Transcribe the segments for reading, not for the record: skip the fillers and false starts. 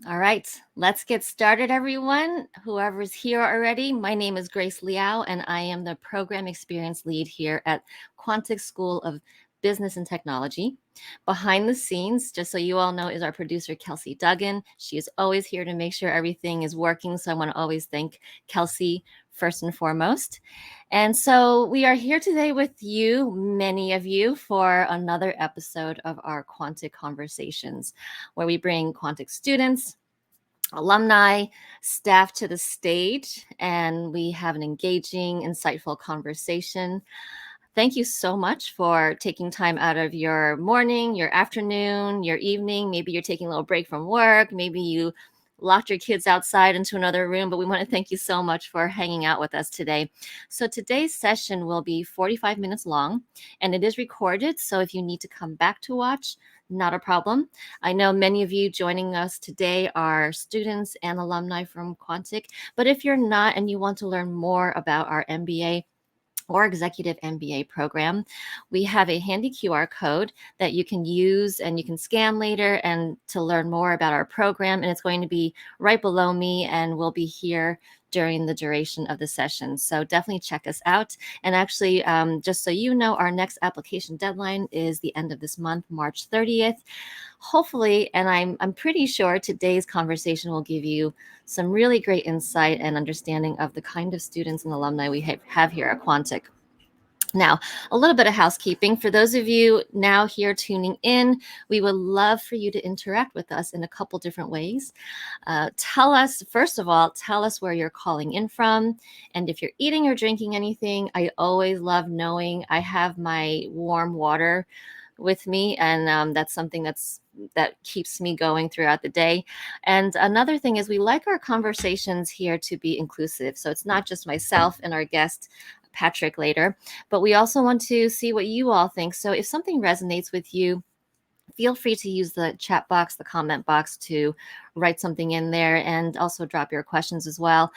All right, let's get started, everyone. Whoever's here already, my name is Grace Liao, and I am the Program Experience Lead here at Quantic School of Business and Technology. Behind the scenes, just so you all know, is our producer, Kelsey Duggan. She is always here to make sure everything is working, so I want to always thank Kelsey first and foremost. And so we are here today with you, many of you, for another episode of our Quantic Conversations, where we bring Quantic students, alumni, staff to the stage, and we have an engaging, insightful conversation. Thank you so much for taking time out of your morning, your afternoon, your evening. Maybe you're taking a little break from work. Maybe you locked your kids outside into another room, but we want to thank you so much for hanging out with us today. So today's session will be 45 minutes long, and it is recorded. So if you need to come back to watch, not a problem. I know many of you joining us today are students and alumni from Quantic, but if you're not and you want to learn more about our MBA or executive MBA program, we have a handy QR code that you can use and you can scan later and to learn more about our program. And it's going to be right below me and we'll be here during the duration of the session. So definitely check us out. And actually, just so you know, our next application deadline is the end of this month, March 30th. Hopefully, and I'm pretty sure today's conversation will give you some really great insight and understanding of the kind of students and alumni we have here at Quantic. Now, a little bit of housekeeping. For those of you now here tuning in, we would love for you to interact with us in a couple different ways. First of all, tell us where you're calling in from. And if you're eating or drinking anything, I always love knowing I have my warm water with me, and that's something that keeps me going throughout the day. And another thing is we like our conversations here to be inclusive. So it's not just myself and our guest, Patrick, later, but we also want to see what you all think. So if something resonates with you, feel free to use the chat box, the comment box to write something in there and also drop your questions as well.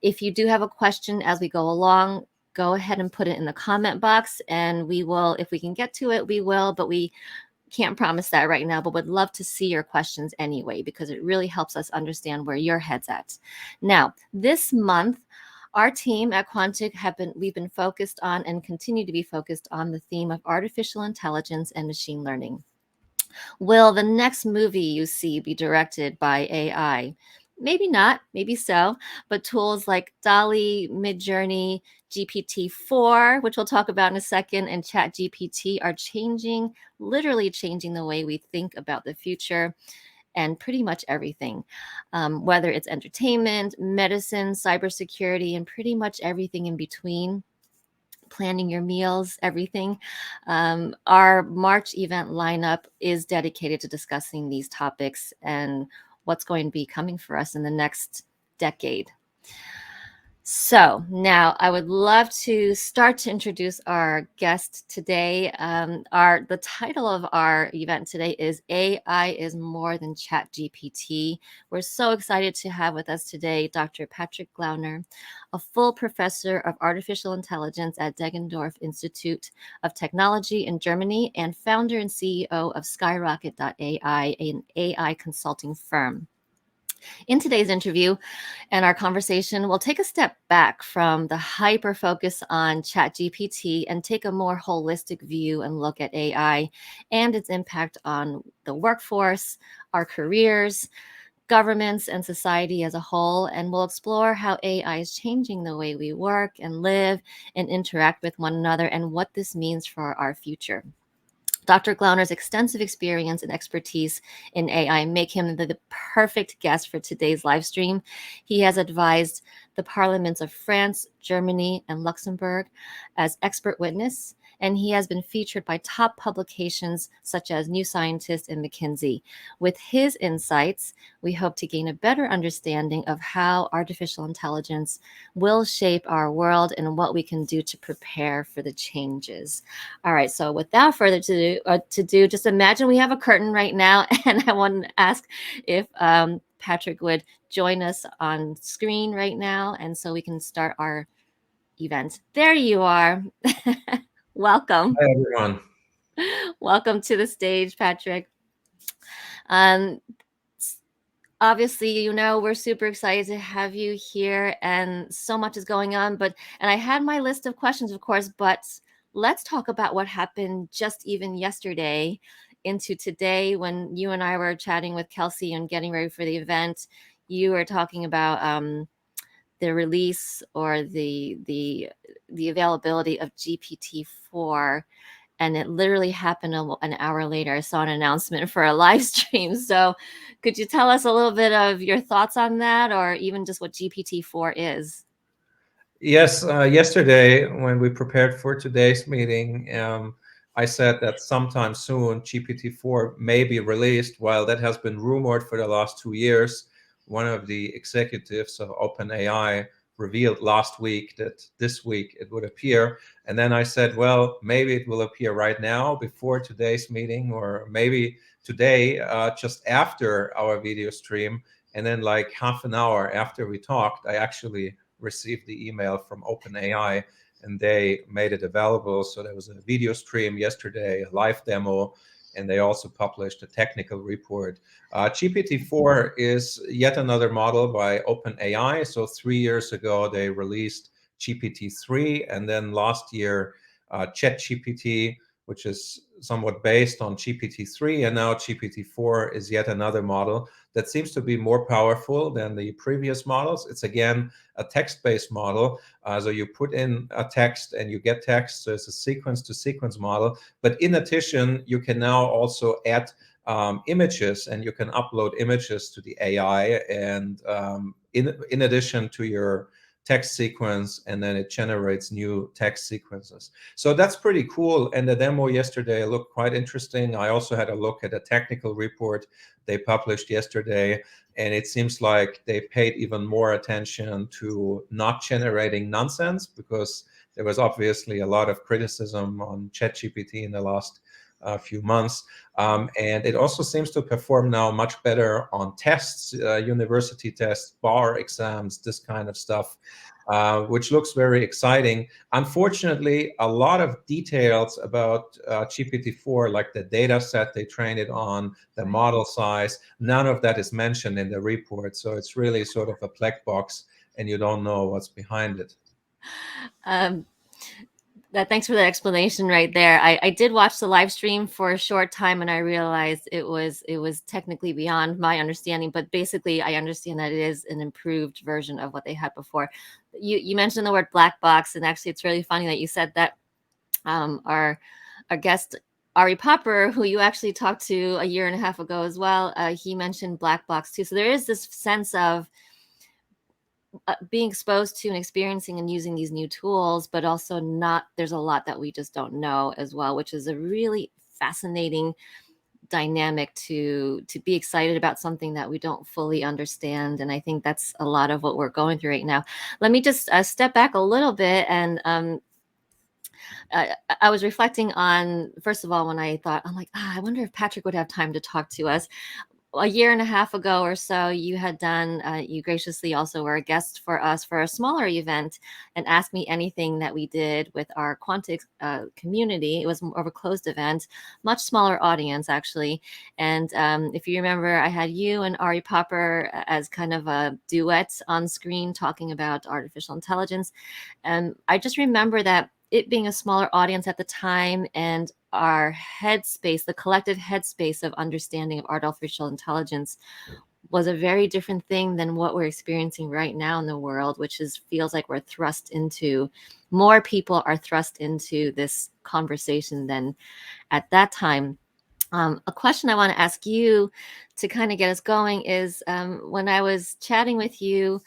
If you do have a question as we go along, go ahead and put it in the comment box and we will, if we can get to it, we will, but we can't promise that right now, but would love to see your questions anyway, because it really helps us understand where your head's at. Now, this month, our team at Quantic we've been focused on and continue to be focused on the theme of artificial intelligence and machine learning. Will the next movie you see be directed by AI? Maybe not, maybe so, but tools like DALL-E, Midjourney, GPT4, which we'll talk about in a second, and ChatGPT are literally changing the way we think about the future and pretty much everything, whether it's entertainment, medicine, cybersecurity, and pretty much everything in between. Planning your meals, everything. Our March event lineup is dedicated to discussing these topics and what's going to be coming for us in the next decade. So now I would love to start to introduce our guest today. The title of our event today is AI is More Than ChatGPT. We're so excited to have with us today Dr. Patrick Glauner, a full professor of artificial intelligence at Deggendorf Institute of Technology in Germany and founder and CEO of skyrocket.ai, an AI consulting firm. In today's interview and our conversation, we'll take a step back from the hyper focus on ChatGPT and take a more holistic view and look at AI and its impact on the workforce, our careers, governments, and society as a whole. And we'll explore how AI is changing the way we work and live and interact with one another and what this means for our future. Dr. Glauner's extensive experience and expertise in AI make him the perfect guest for today's live stream. He has advised the parliaments of France, Germany, and Luxembourg as expert witness, and he has been featured by top publications such as New Scientist and McKinsey. With his insights, we hope to gain a better understanding of how artificial intelligence will shape our world and what we can do to prepare for the changes. All right, so without further ado, just imagine we have a curtain right now, and I want to ask if Patrick would join us on screen right now, and so we can start our event. There you are. Welcome. Hi, everyone. Welcome to the stage, Patrick. Um, Obviously, we're super excited to have you here, and so much is going on. And I had my list of questions, of course, but let's talk about what happened just even yesterday into today when you and I were chatting with Kelsey and getting ready for the event. You were talking about the release or the availability of GPT-4, and it literally happened an hour later. I saw an announcement for a live stream. So could you tell us a little bit of your thoughts on that, or even just what GPT-4 is? Yes, yesterday when we prepared for today's meeting, I said that sometime soon GPT-4 may be released. While that has been rumored for the last 2 years, one of the executives of OpenAI revealed last week that this week it would appear. And then I said, well, maybe it will appear right now before today's meeting, or maybe today, just after our video stream. And then like half an hour after we talked, I actually received the email from OpenAI and they made it available. So there was a video stream yesterday, a live demo, and they also published a technical report. GPT-4 is yet another model by OpenAI. So 3 years ago, they released GPT-3, and then last year, ChatGPT, which is somewhat based on GPT-3, and now GPT-4 is yet another model that seems to be more powerful than the previous models. It's again a text-based model. So you put in a text and you get text. So it's a sequence-to-sequence model. But in addition, you can now also add images, and you can upload images to the AI, and in addition to your text sequence, and then it generates new text sequences. So that's pretty cool. And the demo yesterday looked quite interesting. I also had a look at a technical report they published yesterday, and it seems like they paid even more attention to not generating nonsense, because there was obviously a lot of criticism on ChatGPT in the last few months. And it also seems to perform now much better on tests, university tests, bar exams, this kind of stuff, which looks very exciting. Unfortunately, a lot of details about GPT-4, like the data set they trained it on, the model size, none of that is mentioned in the report. So it's really sort of a black box, and you don't know what's behind it. Thanks for the explanation right there. I did watch the live stream for a short time, and I realized it was technically beyond my understanding. But basically, I understand that it is an improved version of what they had before. You mentioned the word black box, and actually, it's really funny that you said that. Our guest Ari Popper, who you actually talked to a year and a half ago as well, he mentioned black box too. So there is this sense of being exposed to and experiencing and using these new tools, but also not, there's a lot that we just don't know as well, which is a really fascinating dynamic to be excited about something that we don't fully understand. And I think that's a lot of what we're going through right now. Let me just step back a little bit, and I was reflecting on, first of all, when I thought, I'm like, I wonder if Patrick would have time to talk to us. A year and a half ago or so, you had done, you graciously also were a guest for us for a smaller event and asked me anything that we did with our Quantic community. It was more of a closed event, much smaller audience, actually. And if you remember, I had you and Ari Popper as kind of a duet on screen talking about artificial intelligence. And I just remember that it being a smaller audience at the time, and our headspace, the collective headspace of understanding of artificial intelligence, was a very different thing than what we're experiencing right now in the world, which feels like we're thrust into, more people are thrust into this conversation than at that time. A question I want to ask you to kind of get us going is, when I was chatting with you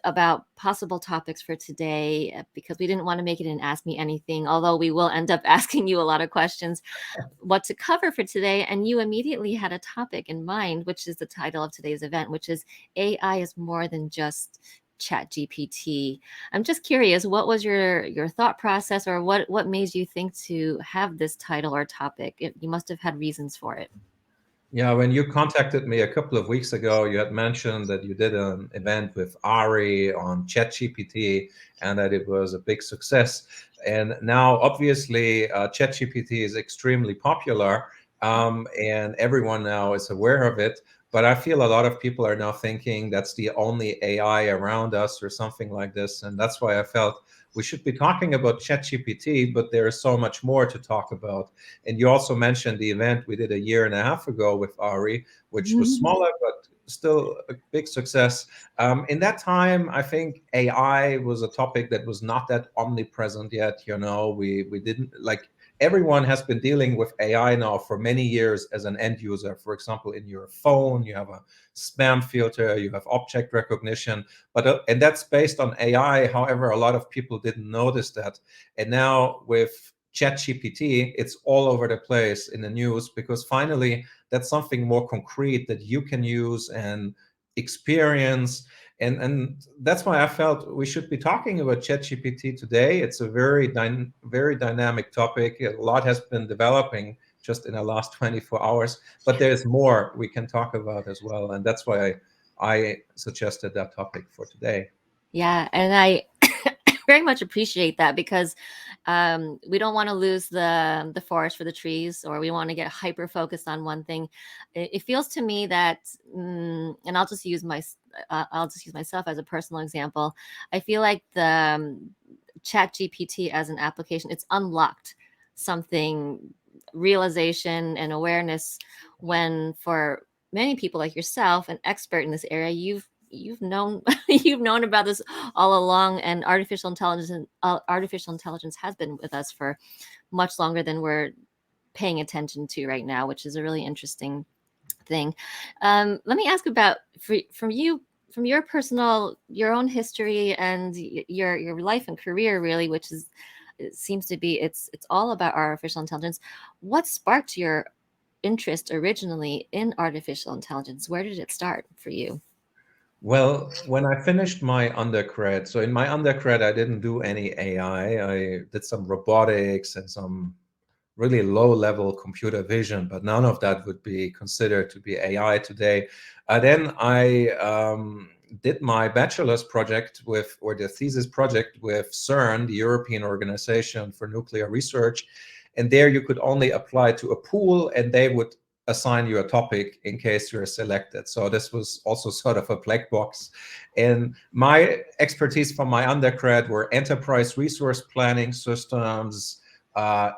about possible topics for today, because we didn't want to make it an Ask Me Anything, although we will end up asking you a lot of questions, what to cover for today. And you immediately had a topic in mind, which is the title of today's event, which is AI is more than just ChatGPT. I'm just curious, what was your thought process, or what made you think to have this title or topic? You must have had reasons for it. Yeah, when you contacted me a couple of weeks ago, you had mentioned that you did an event with Ari on ChatGPT and that it was a big success. And now, obviously, ChatGPT is extremely popular. and everyone now is aware of it. But I feel a lot of people are now thinking that's the only AI around us or something like this. And that's why I felt we should be talking about ChatGPT, but there is so much more to talk about. And you also mentioned the event we did a year and a half ago with Ari, which was smaller, but still a big success. In that time, I think AI was a topic that was not that omnipresent yet. We didn't like, everyone has been dealing with AI now for many years as an end user. For example, in your phone, you have a spam filter, you have object recognition, and that's based on AI. However, a lot of people didn't notice that. And now with ChatGPT, it's all over the place in the news, because finally that's something more concrete that you can use and experience. And that's why I felt we should be talking about ChatGPT today. It's a very dynamic topic. A lot has been developing just in the last 24 hours, but there's more we can talk about as well. And that's why I suggested that topic for today. Yeah, and I very much appreciate that, because we don't want to lose the forest for the trees, or we want to get hyper focused on one thing. It feels to me that, and I'll just use myself as a personal example. I feel like the Chat GPT as an application, it's unlocked something, realization and awareness, when for many people like yourself, an expert in this area, you've known you've known about this all along, and artificial intelligence has been with us for much longer than we're paying attention to right now, which is a really interesting thing. Let me ask about, from you, from your own history and your life and career, really, which is, it seems to be, it's all about artificial intelligence. What sparked your interest originally in artificial intelligence? Where did it start for you? Well, when I finished my undergrad, so in my undergrad, I didn't do any AI. I did some robotics and some really low-level computer vision, but none of that would be considered to be AI today. Then I did my bachelor's project or the thesis project with CERN, the European Organization for Nuclear Research. And there you could only apply to a pool, and they would assign you a topic in case you're selected. So this was also sort of a black box. And my expertise from my undergrad were enterprise resource planning systems,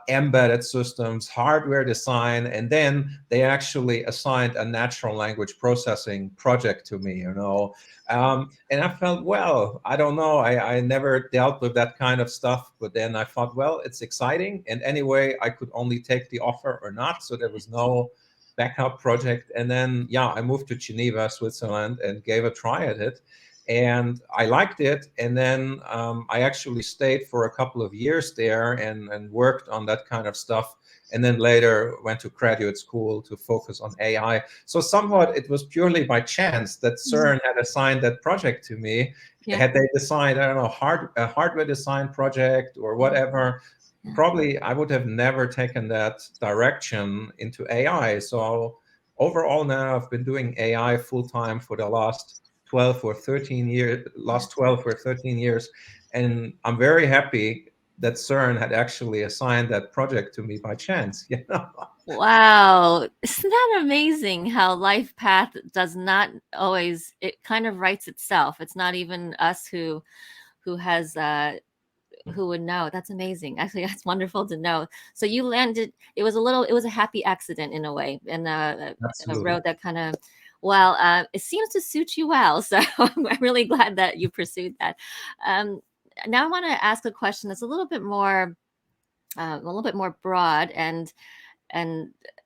embedded systems, hardware design, and then they actually assigned a natural language processing project to me, and I felt, well, I don't know, I never dealt with that kind of stuff, but then I thought, well, it's exciting, and anyway, I could only take the offer or not, so there was no backup project. And then, yeah, I moved to Geneva, Switzerland, and gave a try at it. And I liked it. And then I actually stayed for a couple of years there and worked on that kind of stuff. And then later went to graduate school to focus on AI. So somewhat it was purely by chance that CERN had assigned that project to me. Yeah. Had they decided, I don't know, a hardware design project or whatever, Yeah. probably I would have never taken that direction into AI. So overall now I've been doing AI full time for the last 12 or 13 years. And I'm very happy that CERN had actually assigned that project to me by chance. Wow. Isn't that amazing how life path does not always, it kind of writes itself. It's not even us who has who would know. That's amazing. Actually, that's wonderful to know. So you landed, it was a happy accident in a way, and a Absolutely. road that kind of, well, it seems to suit you well. So I'm really glad that you pursued that. Um, Now I want to ask a question that's a little bit more broad, and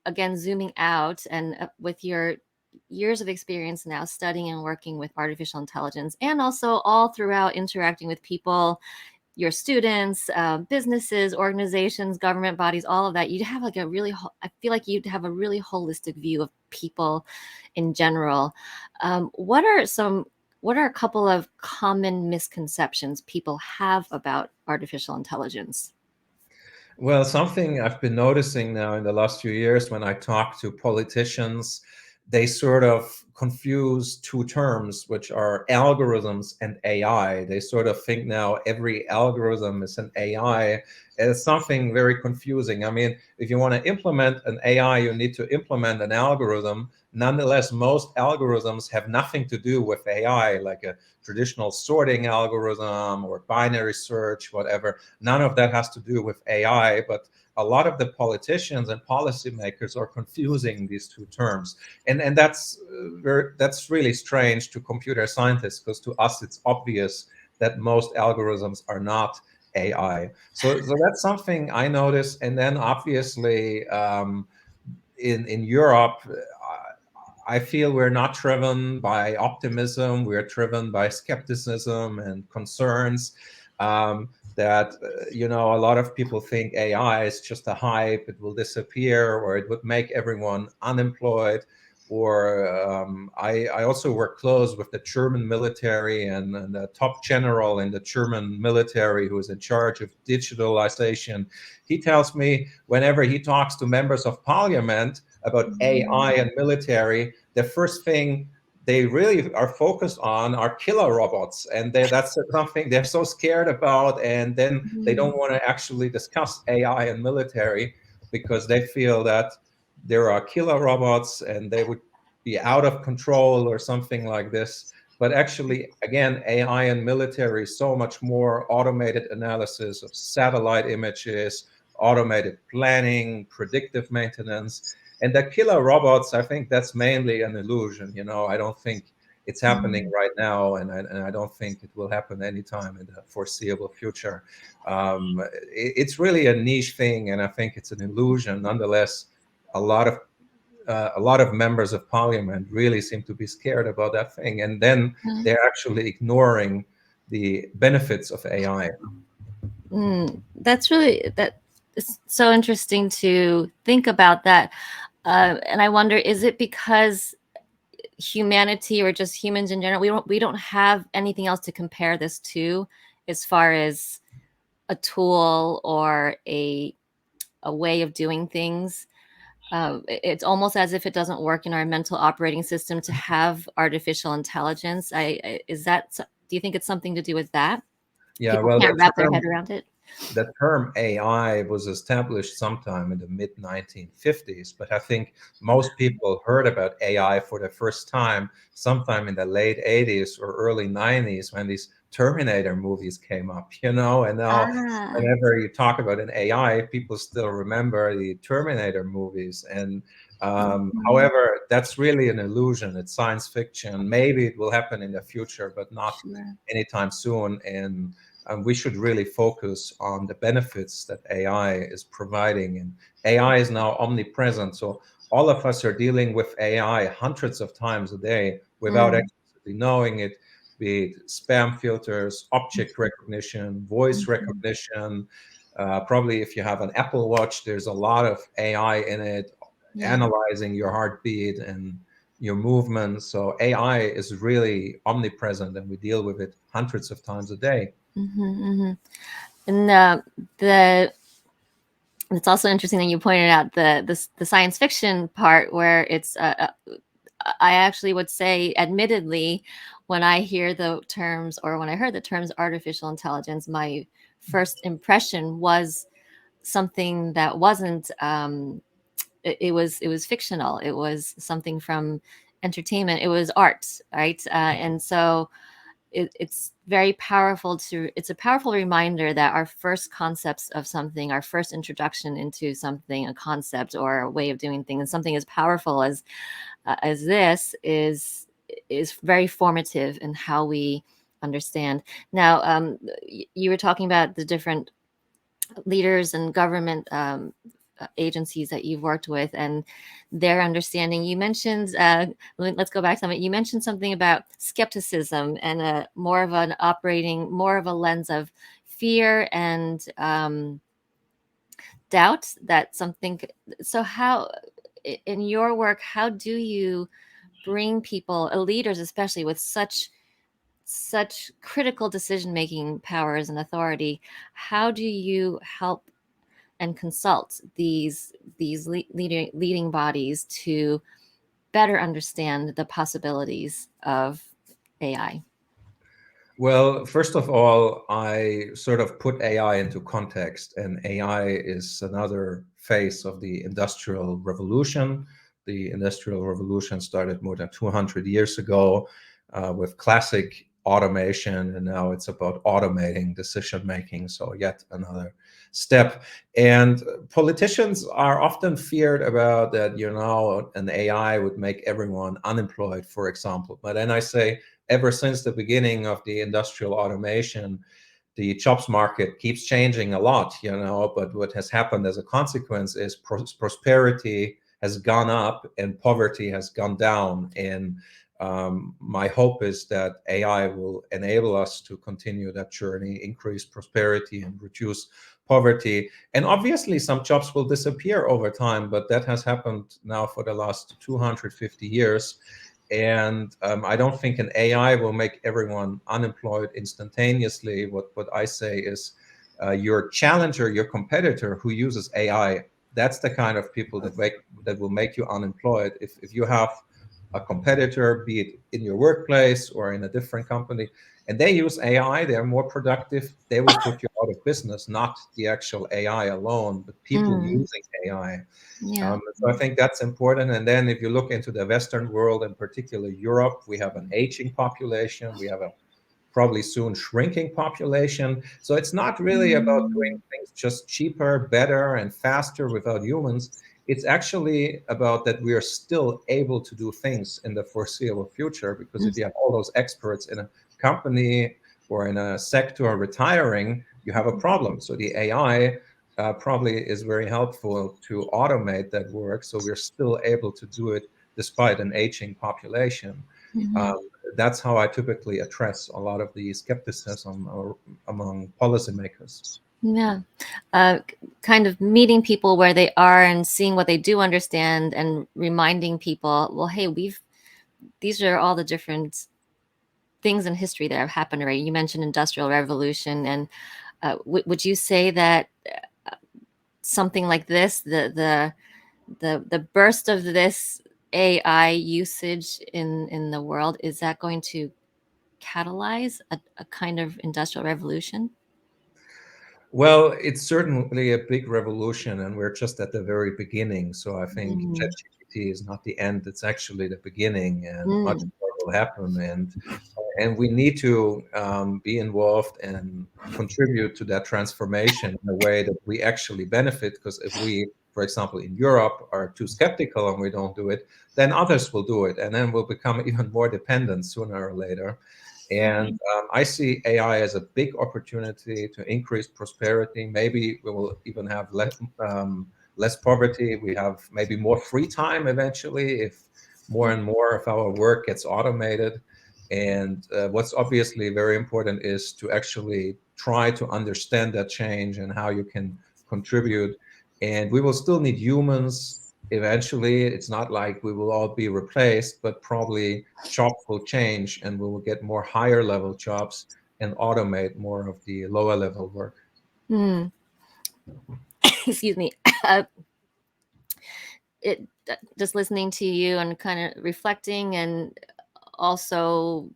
again, zooming out, and with your years of experience now studying and working with artificial intelligence, and also all throughout interacting with people, your students, businesses, organizations, government bodies, all of that, you'd have like I feel like you'd have a really holistic view of people in general. What are a couple of common misconceptions people have about artificial intelligence? Well, something I've been noticing now in the last few years when I talk to politicians they sort of confuse two terms, which are algorithms and AI. They sort of think now every algorithm is an AI. It's something very confusing. I mean, if you want to implement an AI, you need to implement an algorithm. Nonetheless, most algorithms have nothing to do with AI, like a traditional sorting algorithm or binary search, whatever. None of that has to do with AI, but a lot of the politicians and policymakers are confusing these two terms, and that's really strange to computer scientists, because to us it's obvious that most algorithms are not AI. So that's something I notice, and then obviously in Europe. I feel we're not driven by optimism. We're driven by skepticism and concerns. That a lot of people think AI is just a hype, it will disappear, or it would make everyone unemployed. Or I also work close with the German military, and the top general in the German military who is in charge of digitalization. He tells me whenever he talks to members of parliament about AI and military, the first thing they really are focused on are killer robots, and that's something they're so scared about, and then they don't want to actually discuss AI and military, because they feel that there are killer robots and they would be out of control or something like this. But actually, again, AI and military is so much more automated analysis of satellite images, automated planning, predictive maintenance. And the killer robots, I think that's mainly an illusion. I don't think it's happening right now, and I don't think it will happen anytime in the foreseeable future. It's really a niche thing, and I think it's an illusion. Nonetheless, a lot of members of parliament really seem to be scared about that thing, and then they're actually ignoring the benefits of AI. That's it's so interesting to think about that. And I wonder, is it because humanity, or just humans in general, we don't have anything else to compare this to, as far as a tool or a way of doing things? It's almost as if it doesn't work in our mental operating system to have artificial intelligence. Do you think it's something to do with that? Yeah, People well, can't wrap their head around it. the term AI was established sometime in the mid 1950s, but I think most people heard about AI for the first time sometime in the late 80s or early 90s, when these Terminator movies came up, and now whenever you talk about an AI, people still remember the Terminator movies. And however, that's really an illusion. It's science fiction. Maybe it will happen in the future, but not anytime soon. And we should really focus on the benefits that AI is providing. And AI is now omnipresent. So all of us are dealing with AI hundreds of times a day without explicitly knowing it, be it spam filters, object recognition, voice recognition. Probably if you have an Apple Watch, there's a lot of AI in it, analyzing your heartbeat and your movements. So AI is really omnipresent, and we deal with it hundreds of times a day. And it's also interesting that you pointed out the science fiction part, where it's I actually would say, admittedly, when I hear the terms, or when I heard the terms artificial intelligence, my first impression was something that wasn't it was fictional. It was something from entertainment. It was art, right? And so it's very powerful it's a powerful reminder that our first concepts of something, our first introduction into something, a concept or a way of doing things, and something as powerful as this is very formative in how we understand. Now, you were talking about the different leaders and government agencies that you've worked with and their understanding. You mentioned, let's go back to something. You mentioned something about skepticism and more of a lens of fear and doubt that something. So how, in your work, how do you bring people, leaders especially, with such critical decision-making powers and authority, how do you help and consult these leading bodies to better understand the possibilities of AI? Well, first of all, I sort of put AI into context, and AI is another phase of the Industrial Revolution. The Industrial Revolution started more than 200 years ago with classic automation, and now it's about automating decision making. So, yet another step. And politicians are often feared about that, an AI would make everyone unemployed, for example. But then I say, ever since the beginning of the industrial automation, the jobs market keeps changing a lot, but what has happened as a consequence is prosperity has gone up and poverty has gone down. And my hope is that AI will enable us to continue that journey, increase prosperity and reduce poverty. And obviously some jobs will disappear over time, but that has happened now for the last 250 years. And I don't think an AI will make everyone unemployed instantaneously. What I say is your challenger, your competitor who uses AI, that's the kind of people that will make you unemployed. If you have a competitor, be it in your workplace or in a different company, and they use AI, they're more productive, they will put you out of business, not the actual AI alone, but people using AI. Yeah. So I think that's important. And then if you look into the Western world, and particularly Europe, we have an aging population. We have a probably soon shrinking population. So it's not really about doing things just cheaper, better, and faster without humans. It's actually about that we are still able to do things in the foreseeable future, because if you have all those experts in a company or in a sector retiring, you have a problem. So the AI probably is very helpful to automate that work, so we're still able to do it despite an aging population. Mhm. That's how I typically address a lot of the skepticism among policymakers. Yeah. Kind of meeting people where they are and seeing what they do understand and reminding people, well, hey, these are all the different things in history that have happened already. You mentioned Industrial Revolution, and would you say that something like this, the burst of this AI usage in the world, is that going to catalyze a kind of industrial revolution? Well, it's certainly a big revolution, and we're just at the very beginning. So I think Mm. ChatGPT is not the end; it's actually the beginning, and much Mm. more will happen. And we need to be involved and contribute to that transformation in a way that we actually benefit. Because if we, for example, in Europe, are too skeptical and we don't do it, then others will do it, and then we'll become even more dependent sooner or later. And I see AI as a big opportunity to increase prosperity. Maybe we will even have less poverty. We have maybe more free time eventually if more and more of our work gets automated. And what's obviously very important is to actually try to understand that change and how you can contribute. And we will still need humans eventually. It's not like we will all be replaced, but probably jobs will change and we will get more higher level jobs and automate more of the lower level work. Mm. Excuse me. Uh, just listening to you and kind of reflecting, and also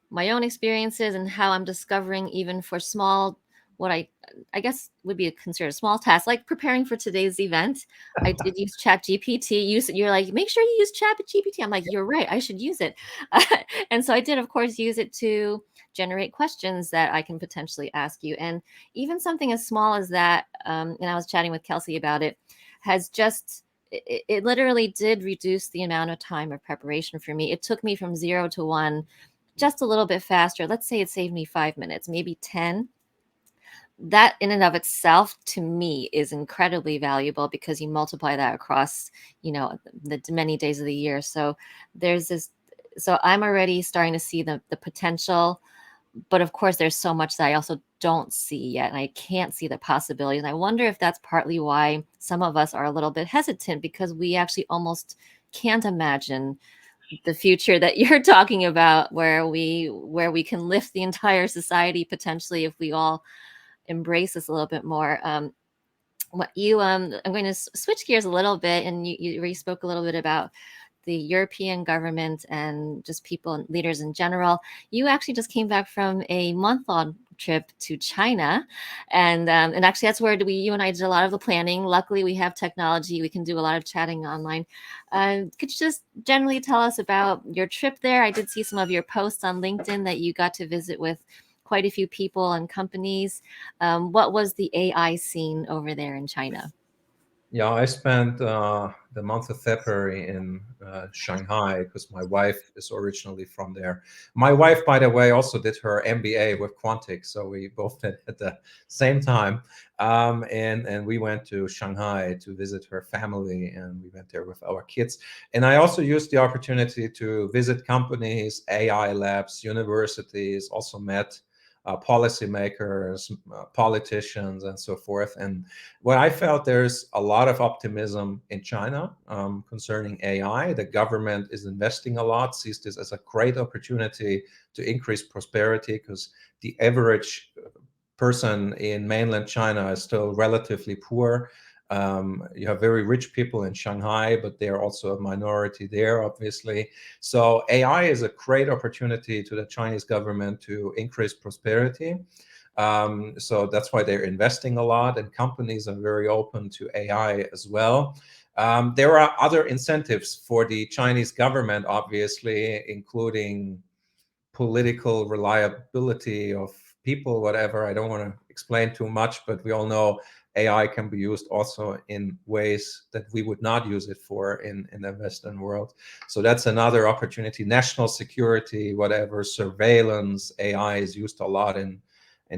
my own experiences and how I'm discovering, even for small, what I guess would be considered a small task, like preparing for today's event. I did use ChatGPT. You're like, make sure you use ChatGPT. I'm like, you're right, I should use it. And so I did, of course, use it to generate questions that I can potentially ask you. And even something as small as that, and I was chatting with Kelsey about it, has just it literally did reduce the amount of time of preparation for me. It took me from 0 to 1 just a little bit faster. Let's say it saved me 5 minutes, maybe 10. That in and of itself to me is incredibly valuable, because you multiply that across, the many days of the year. So there's this, so I'm already starting to see the potential, but of course there's so much that I also don't see yet, and I can't see the possibilities. And I wonder if that's partly why some of us are a little bit hesitant, because we actually almost can't imagine the future that you're talking about, where we can lift the entire society potentially if we all embrace this a little bit more. What you I'm going to switch gears a little bit, and you already spoke a little bit about the European government and just people and leaders in general. You actually just came back from a month-long trip to China, and actually that's where you and I did a lot of the planning. Luckily, we have technology; we can do a lot of chatting online. Could you just generally tell us about your trip there? I did see some of your posts on LinkedIn that you got to visit with quite a few people and companies. What was the AI scene over there in China? Yeah, I spent the month of February in Shanghai because my wife is originally from there. My wife, by the way, also did her MBA with Quantic, so we both did at the same time. And we went to Shanghai to visit her family, and we went there with our kids. And I also used the opportunity to visit companies, AI labs, universities, also met policymakers, politicians, and so forth. And well, I felt there's a lot of optimism in China concerning AI. The government is investing a lot, sees this as a great opportunity to increase prosperity because the average person in mainland China is still relatively poor. You have very rich people in Shanghai, but they're also a minority there, obviously. So AI is a great opportunity to the Chinese government to increase prosperity. So that's why they're investing a lot, and companies are very open to AI as well. There are other incentives for the Chinese government, obviously, including political reliability of people, whatever. I don't want to explain too much, but we all know AI can be used also in ways that we would not use it for in the Western world. So that's another opportunity. National security, whatever, surveillance, AI is used a lot in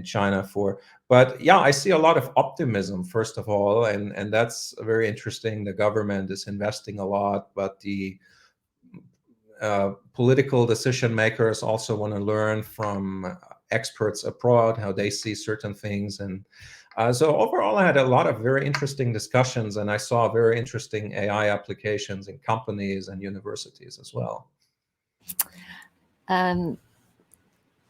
China for. But yeah, I see a lot of optimism, first of all, and that's very interesting. The government is investing a lot, but the political decision makers also want to learn from experts abroad, how they see certain things. And so overall, I had a lot of very interesting discussions, and I saw very interesting AI applications in companies and universities as well. Um,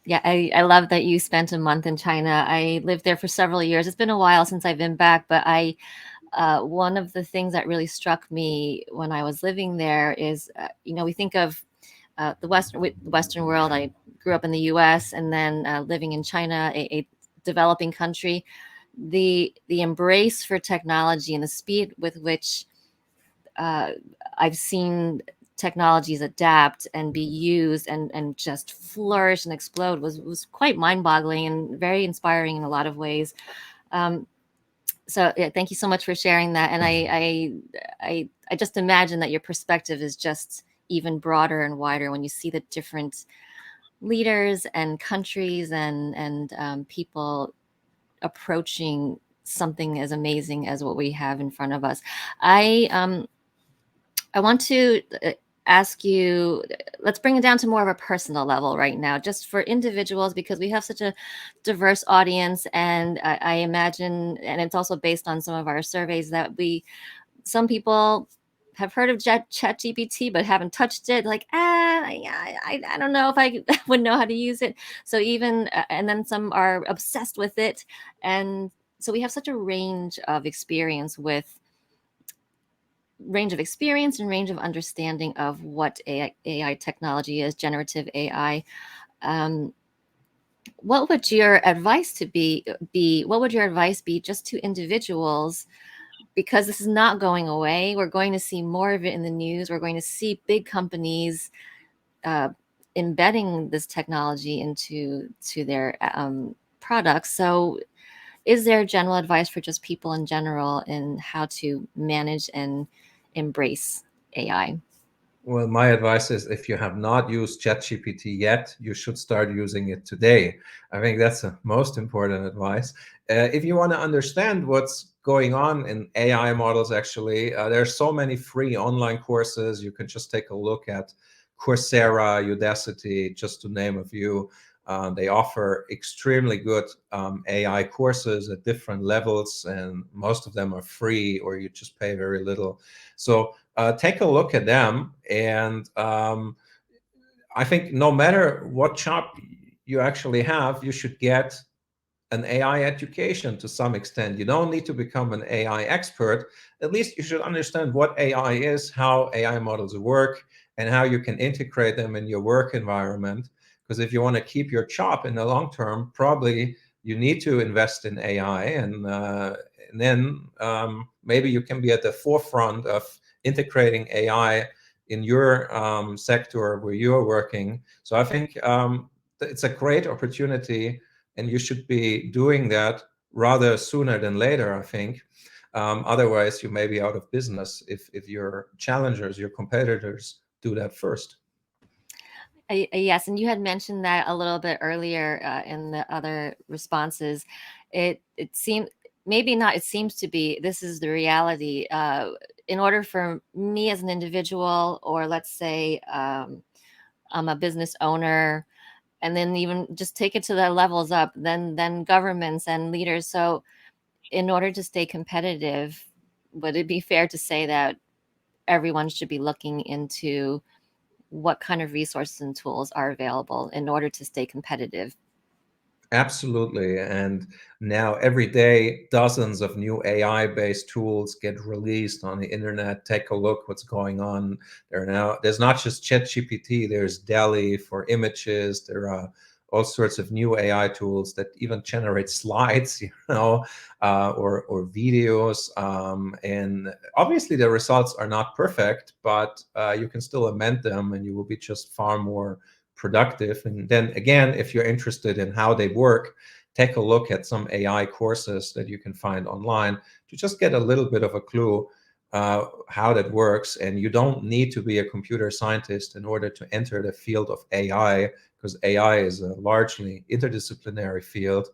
yeah, I love that you spent a month in China. I lived there for several years. It's been a while since I've been back, but one of the things that really struck me when I was living there is, we think of the Western world. I grew up in the U.S. and then living in China, a developing country. The embrace for technology and the speed with which I've seen technologies adapt and be used and just flourish and explode was quite mind-boggling and very inspiring in a lot of ways. So yeah, thank you so much for sharing that. And I just imagine that your perspective is just even broader and wider when you see the different leaders and countries and people approaching something as amazing as what we have in front of us. I want to ask you, let's bring it down to more of a personal level right now, just for individuals, because we have such a diverse audience. And I imagine, and it's also based on some of our surveys, that some people have heard of ChatGPT but haven't touched it. Like, I don't know if I would know how to use it. So even, and then some are obsessed with it. And so we have such a range of experience and range of understanding of what AI technology is, generative AI. What would your advice be? What would your advice be just to individuals? Because this is not going away. We're going to see more of it in the news. We're going to see big companies embedding this technology into their products. So is there general advice for just people in general in how to manage and embrace AI? Well, my advice is if you have not used ChatGPT yet, you should start using it today. I think that's the most important advice. If you want to understand what's going on in AI models, actually, there are so many free online courses. You can just take a look at Coursera, Udacity, just to name a few. They offer extremely good AI courses at different levels, and most of them are free or you just pay very little. So take a look at them. And I think no matter what job you actually have, you should get an AI education to some extent. You don't need to become an AI expert. At least you should understand what AI is, how AI models work, and how you can integrate them in your work environment. Because if you want to keep your job in the long term, probably you need to invest in AI, and then maybe you can be at the forefront of integrating AI in your sector where you're working. So I think it's a great opportunity, and you should be doing that rather sooner than later, I think. Otherwise, you may be out of business if your challengers, your competitors, do that first. Yes, and you had mentioned that a little bit earlier in the other responses. It seems, maybe not. It seems to be, this is the reality. In order for me as an individual, or let's say I'm a business owner, and then even just take it to the levels up, then governments and leaders. So, in order to stay competitive, would it be fair to say that everyone should be looking into what kind of resources and tools are available in order to stay competitive? Absolutely. And now every day, dozens of new AI-based tools get released on the internet. Take a look what's going on there now. There's not just ChatGPT, there's DALL-E for images. There are all sorts of new AI tools that even generate slides, or videos. And obviously the results are not perfect, but you can still amend them and you will be just far more productive. And then again, if you're interested in how they work, take a look at some AI courses that you can find online to just get a little bit of a clue how that works. And you don't need to be a computer scientist in order to enter the field of AI, because AI is a largely interdisciplinary field.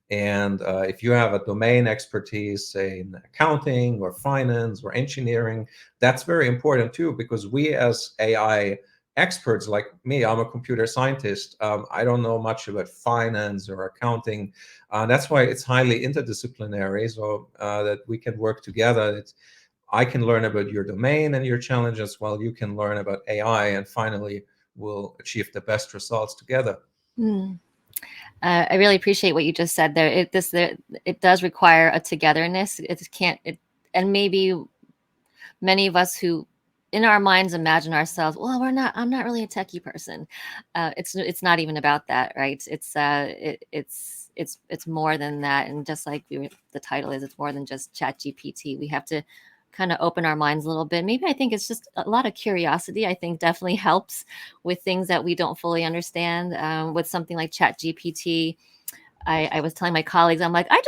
And if you have a domain expertise, say in accounting or finance or engineering, that's very important too, because we as AI experts, like me, I'm a computer scientist. I don't know much about finance or accounting. That's why it's highly interdisciplinary, so that we can work together. I can learn about your domain and your challenges, while you can learn about AI, and finally we'll achieve the best results together. Hmm. I really appreciate what you just said there. It does require a togetherness. It can't. And maybe many of us who, in our minds, imagine ourselves, well, I'm not really a techie person. It's not even about that, right? It's more than that. And just like the title is, it's more than just ChatGPT. We have to kind of open our minds a little bit. Maybe I think it's just a lot of curiosity. I think definitely helps with things that we don't fully understand. With something like ChatGPT, I was telling my colleagues, I'm like, I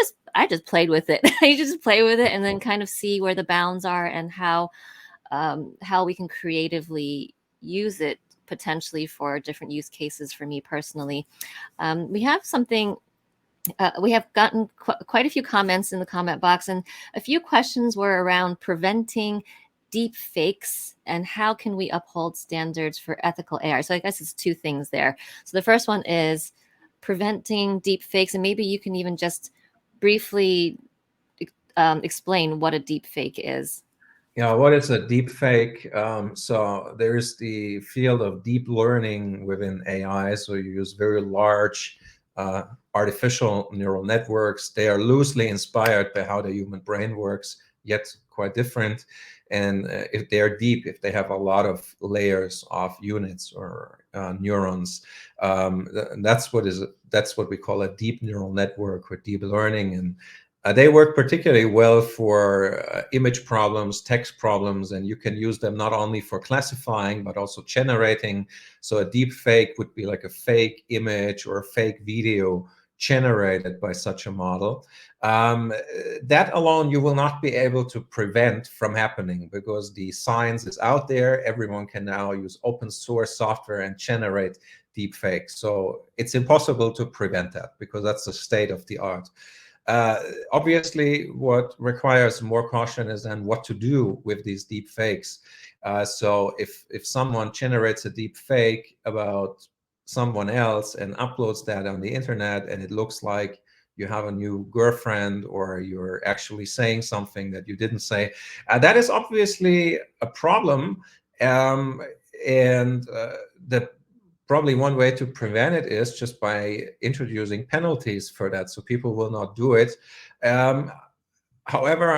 just played with it. I just play with it and then kind of see where the bounds are, and how we can creatively use it potentially for different use cases. For me personally, we have something. We have gotten quite a few comments in the comment box, and a few questions were around preventing deep fakes and how can we uphold standards for ethical AI. So I guess it's two things there. So the first one is preventing deep fakes, and maybe you can even just briefly explain what a deep fake is. Yeah, what is a deep fake? So there's the field of deep learning within AI. So you use very large artificial neural networks. They are loosely inspired by how the human brain works, yet quite different. And if they are deep, if they have a lot of layers of units or neurons, that's what we call a deep neural network or deep learning. And they work particularly well for image problems, text problems, and you can use them not only for classifying, but also generating. So a deep fake would be like a fake image or a fake video generated by such a model. That alone you will not be able to prevent from happening, because the science is out there. Everyone can now use open source software and generate deep fakes. So it's impossible to prevent that, because that's the state of the art. Obviously, what requires more caution is then what to do with these deep fakes. So if someone generates a deep fake about someone else and uploads that on the internet, and it looks like you have a new girlfriend, or you're actually saying something that you didn't say, that is obviously a problem. And the probably one way to prevent it is just by introducing penalties for that, so people will not do it. However,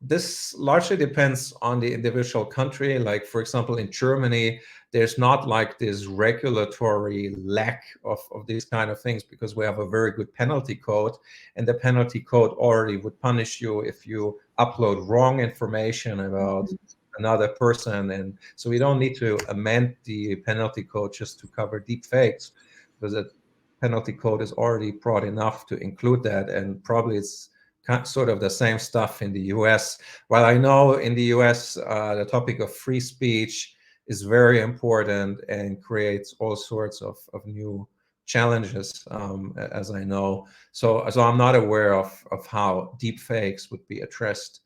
this largely depends on the individual country. Like, for example, in Germany, there's not like this regulatory lack of these kind of things, because we have a very good penalty code, and the penalty code already would punish you if you upload wrong information about another person. And so we don't need to amend the penalty code just to cover deep fakes, because the penalty code is already broad enough to include that. And probably it's sort of the same stuff in the US. While I know in the US, the topic of free speech is very important and creates all sorts of new challenges, as I know. So I'm not aware of how deep fakes would be addressed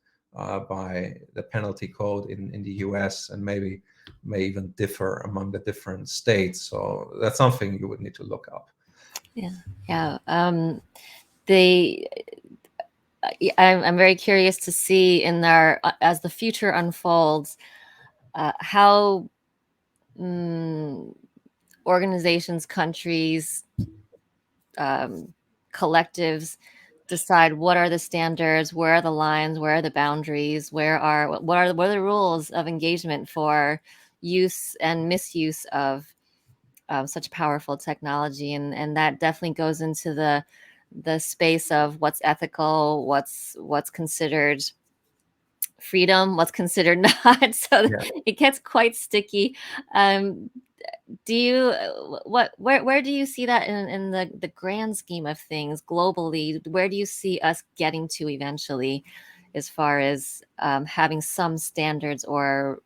by the penalty code in the US, and may even differ among the different states. So that's something you would need to look up. Yeah. I'm very curious to see as the future unfolds, how organizations, countries, collectives decide what are the standards, where are the lines, where are the boundaries, what are the rules of engagement for use and misuse of such powerful technology. And that definitely goes into the space of what's ethical, what's considered freedom, what's considered not. So it gets quite sticky. Where do you see that in the grand scheme of things globally? Where do you see us getting to eventually, as far as having some standards or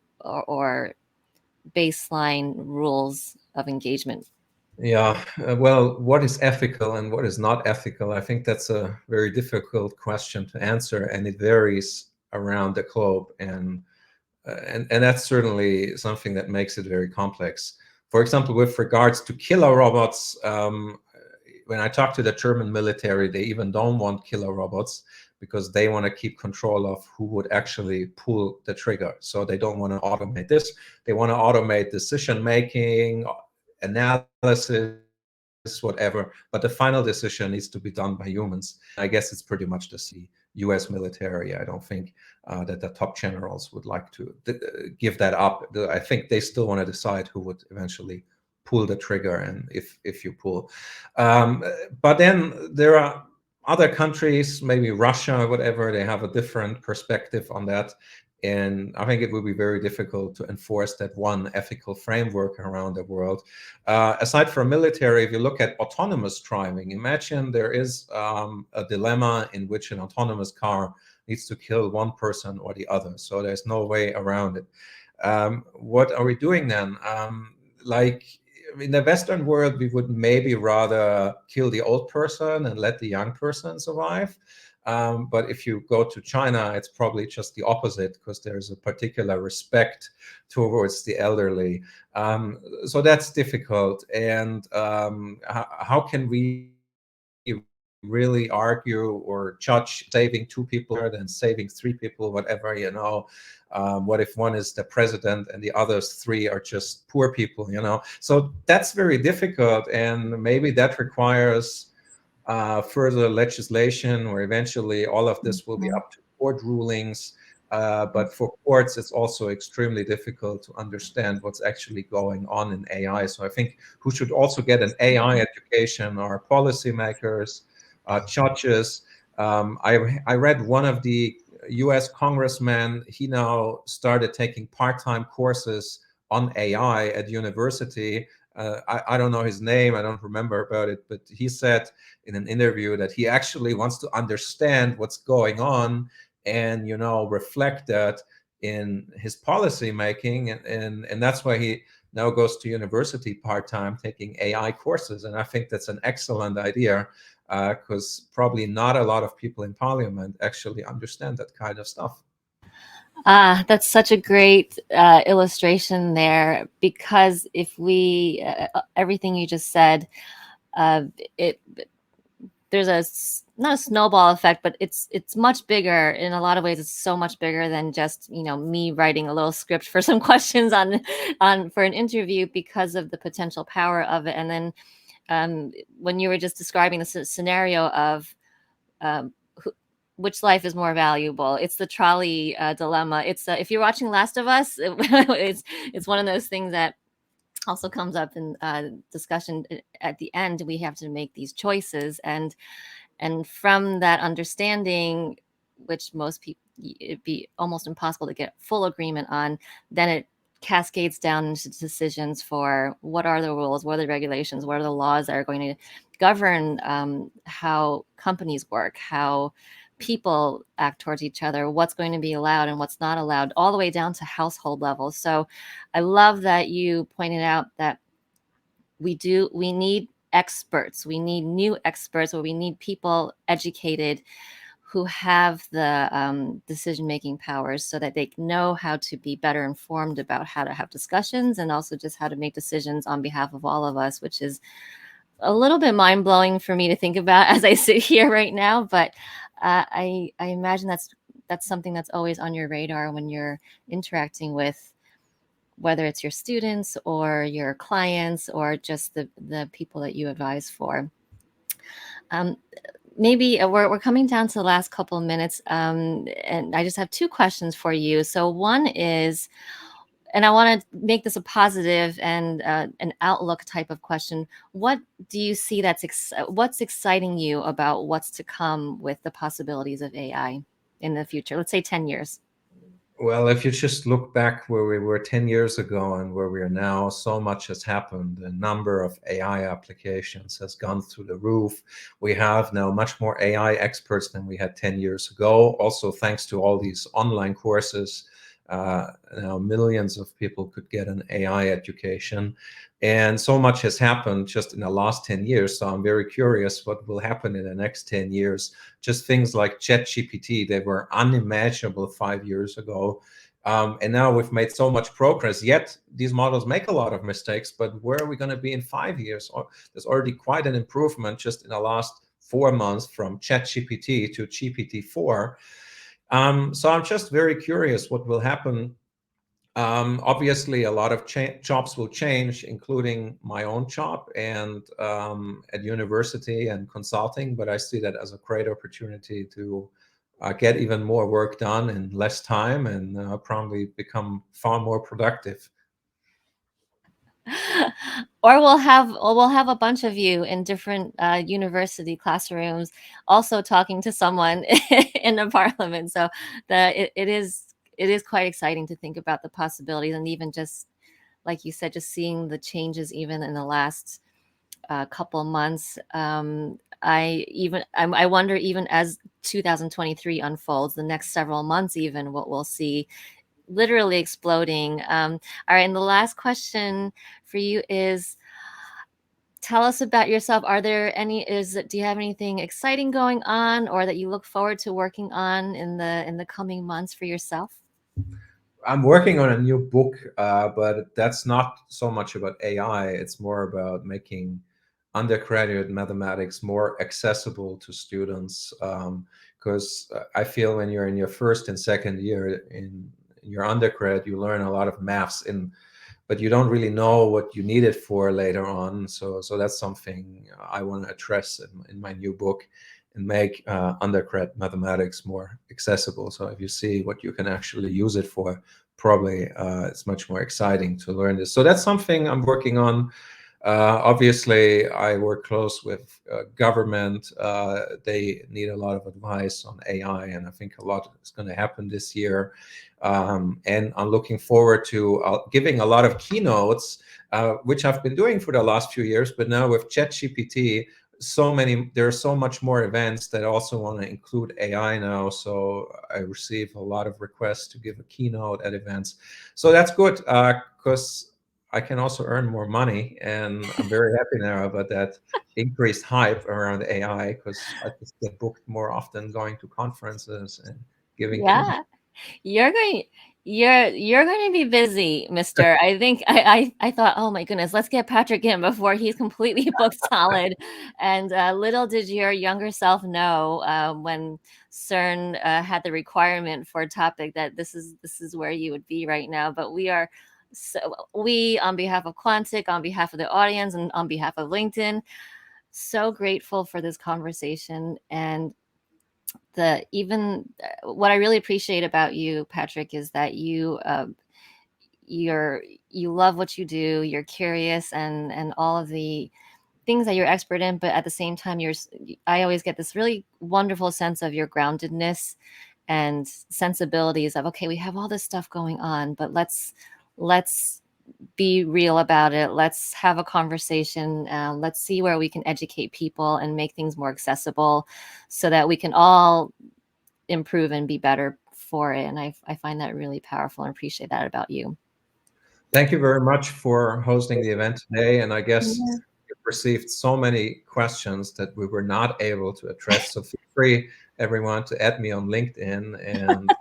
baseline rules of engagement? Yeah, well, what is ethical and what is not ethical? I think that's a very difficult question to answer, and it varies around the globe, and that's certainly something that makes it very complex. For example, with regards to killer robots, when I talk to the German military, they even don't want killer robots, because they want to keep control of who would actually pull the trigger. So they don't want to automate this. They want to automate decision making, analysis, whatever, but the final decision needs to be done by humans. I guess it's pretty much the US military. I don't think that the top generals would like to give that up. I think they still want to decide who would eventually pull the trigger, and if you pull. But then there are other countries, maybe Russia or whatever, they have a different perspective on that. And I think it will be very difficult to enforce that one ethical framework around the world. Aside from military, if you look at autonomous driving, imagine there is a dilemma in which an autonomous car needs to kill one person or the other. So there's no way around it. What are we doing then? In the Western world, we would maybe rather kill the old person and let the young person survive. But if you go to China, it's probably just the opposite, because there's a particular respect towards the elderly. So that's difficult. And how can we really argue or judge saving 2 people than saving 3 people, whatever, what if one is the president and the others 3 are just poor people, So that's very difficult, and maybe that requires further legislation, or eventually all of this will be up to court rulings. But for courts, it's also extremely difficult to understand what's actually going on in AI. So I think who should also get an AI education are policymakers, judges. I read one of the US congressmen, he now started taking part-time courses on AI at university. I don't know his name, I don't remember about it, but he said in an interview that he actually wants to understand what's going on and reflect that in his policy making, and that's why he now goes to university part-time taking AI courses. And I think that's an excellent idea, because probably not a lot of people in parliament actually understand that kind of stuff. That's such a great illustration there, because if we everything you just said, it there's not a snowball effect, but it's much bigger in a lot of ways. It's so much bigger than just, me writing a little script for some questions on for an interview, because of the potential power of it. And then when you were just describing the scenario of um, which life is more valuable, it's the trolley dilemma. It's if you're watching Last of Us, it's one of those things that also comes up in discussion at the end. We have to make these choices, and from that understanding, which most people, it'd be almost impossible to get full agreement on, then it cascades down into decisions for what are the rules, what are the regulations, what are the laws that are going to govern how companies work, how people act towards each other, what's going to be allowed and what's not allowed, all the way down to household level. So I love that you pointed out that we need experts, we need new experts, or we need people educated who have the decision-making powers, so that they know how to be better informed about how to have discussions, and also just how to make decisions on behalf of all of us, which is a little bit mind-blowing for me to think about as I sit here right now. But I imagine that's something that's always on your radar when you're interacting with, whether it's your students or your clients or just the people that you advise for. Um, Maybe we're coming down to the last couple of minutes, and I just have two questions for you. So one is, and I want to make this a positive and an outlook type of question. What do you see what's exciting you about what's to come with the possibilities of AI in the future? Let's say 10 years. Well, if you just look back where we were 10 years ago and where we are now, so much has happened. The number of AI applications has gone through the roof. We have now much more AI experts than we had 10 years ago. Also, thanks to all these online courses, now millions of people could get an AI education. And so much has happened just in the last 10 years. So I'm very curious what will happen in the next 10 years. Just things like ChatGPT, they were unimaginable 5 years ago. And now we've made so much progress, yet these models make a lot of mistakes. But where are we going to be in 5 years? There's already quite an improvement just in the last 4 months from ChatGPT to GPT4. So I'm just very curious what will happen. Obviously, a lot of jobs will change, including my own job and at university and consulting. But I see that as a great opportunity to get even more work done in less time and probably become far more productive. Or we'll have a bunch of you in different university classrooms, also talking to someone in the parliament. So it is quite exciting to think about the possibilities, and even just like you said, just seeing the changes even in the last couple of months. I wonder, even as 2023 unfolds, the next several months, even what we'll see literally exploding. All right, and the last question for you is, tell us about yourself. Do you have anything exciting going on, or that you look forward to working on in the coming months for yourself? I'm working on a new book, but that's not so much about AI. It's more about making undergraduate mathematics more accessible to students. Because I feel when you're in your first and second year in your undergrad, you learn a lot of maths, but you don't really know what you need it for later on. So that's something I want to address in my new book, and make undergrad mathematics more accessible. So if you see what you can actually use it for, probably it's much more exciting to learn this. So that's something I'm working on. Obviously, I work close with government. They need a lot of advice on AI, and I think a lot is going to happen this year. And I'm looking forward to giving a lot of keynotes, which I've been doing for the last few years. But now with ChatGPT, there are so much more events that also want to include AI now. So I receive a lot of requests to give a keynote at events. So that's good, because I can also earn more money, and I'm very happy now about that increased hype around AI, because I just get booked more often going to conferences and giving keynotes. Yeah, you're going You're going to be busy, Mister. I think I thought, oh my goodness, let's get Patrick in before he's completely booked solid. And little did your younger self know when CERN had the requirement for a topic that this is where you would be right now. But we on behalf of Quantic, on behalf of the audience, and on behalf of LinkedIn, so grateful for this conversation. And what I really appreciate about you, Patrick, is that you love what you do. You're curious and all of the things that you're expert in, but at the same time, I always get this really wonderful sense of your groundedness and sensibilities of, okay, we have all this stuff going on, but let's be real about it. Let's have a conversation. Let's see where we can educate people and make things more accessible so that we can all improve and be better for it. And I find that really powerful and appreciate that about you. Thank you very much for hosting the event today. And I guess Yeah. you've received so many questions that we were not able to address. So feel free, everyone, to add me on LinkedIn, and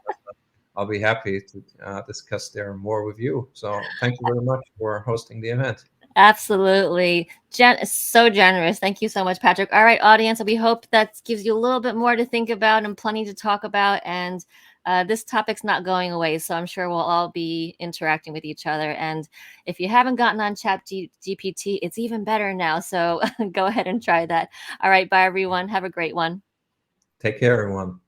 I'll be happy to discuss there more with you. So thank you very much for hosting the event. Absolutely. So generous. Thank you so much, Patrick. All right, audience. We hope that gives you a little bit more to think about and plenty to talk about. And this topic's not going away. So I'm sure we'll all be interacting with each other. And if you haven't gotten on GPT, it's even better now. So go ahead and try that. All right. Bye, everyone. Have a great one. Take care, everyone.